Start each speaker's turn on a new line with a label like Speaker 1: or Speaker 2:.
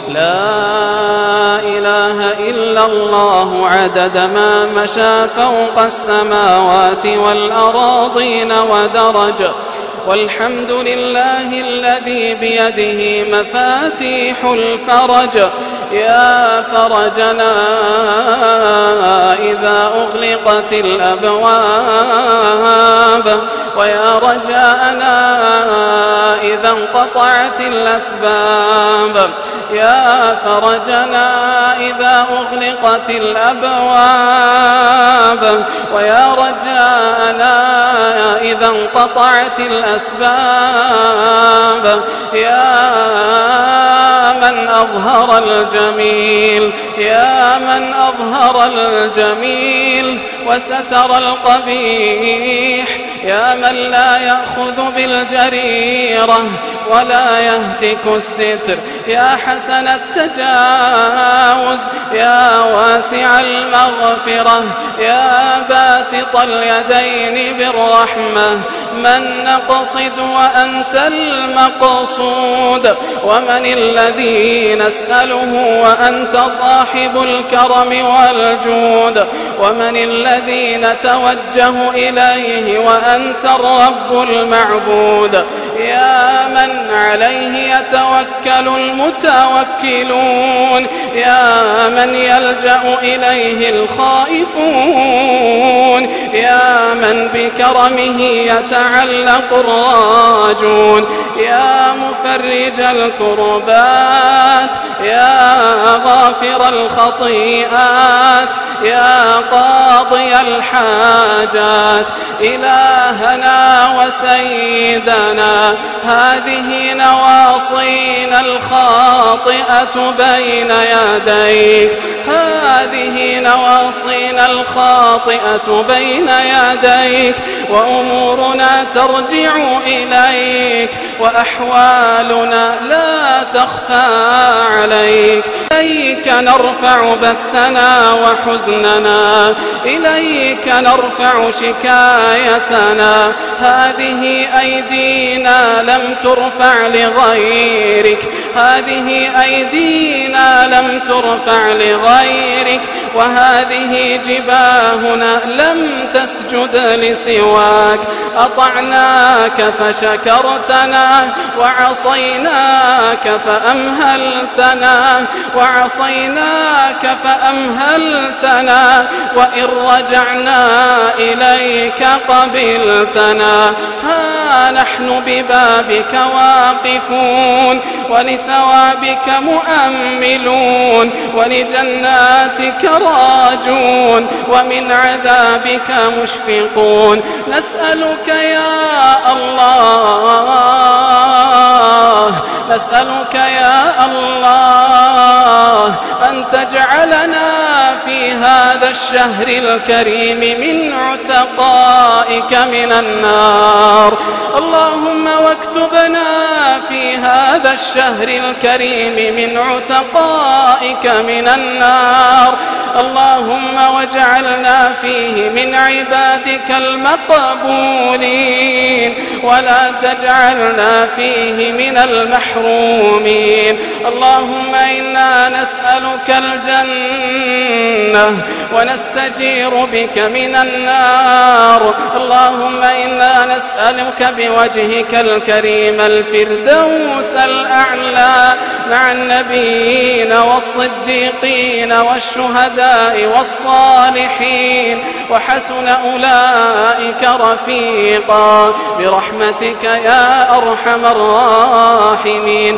Speaker 1: لا إله إلا الله عدد ما مشى فوق السماوات والأراضين ودرج والحمد لله الذي بيده مفاتيح الفرج يا فرجنا إذا أغلقت الأبواب ويا رجاءنا إذا انقطعت الأسباب يا فرجنا إذا أغلقت الأبواب ويا رجاءنا إذا انقطعت الأسباب يا من أظهر الجميل يا من أظهر الجميل وستر القبيح يا من لا يأخذ بالجريرة ولا يهتك الستر يا حسن التجاوز يا واسع المغفرة يا باسط اليدين بالرحمة من نقصد وأنت المقصود ومن الذي نسأله وأنت صاحب الكرم والجود ومن الذي نتوجه إليه وأنت الرب المعبود يا من عليه يتوكل المتوكلون يا من يلجأ إليه الخائفون يا من بكرمه يتعلق الراجون يا مفرج الكربات يا غافر الخطيئات يا قاضي الحاجات إلهنا وسيدنا هذه نواصينا الخاطئة بين يديك هذه نواصينا الخاطئة بين يديك وأمورنا ترجع إليك وأحوالنا لا تخفى عليك إليك نرفع بثنا وحزننا إليك نرفع شكايتنا هذه أيدينا لم ترفع لغيرك هذه أيدينا لم ترفع لغيرك وهذه جباهنا لم تسجد لسواك أطعناك فشكرتنا وعصيناك فأمهلتنا وعصيناك فأمهلتنا وإن رجعنا إليك قبلتنا ها نحن ببابك واقفون ولثوابك مؤملون ولجناتك راجون ومن عذابك مشفقون نسألك يا الله نسألك يا الله أن تجعلنا في هذا الشهر الكريم من عتقائك من النار اللهم واكتبنا في هذا الشهر الكريم من عتقائك من النار اللهم واجعلنا فيه من عبادك المقبولين ولا تجعلنا فيه من المحرومين اللهم إنا نسألك الجنة ونستجير بك من النار اللهم إنا نسألك بوجهك الكريم الفردوس الأعلى مع النبيين والصديقين والشهداء والصالحين وحسن أولئك رفيقا برحمتك يا أرحم الراحمين.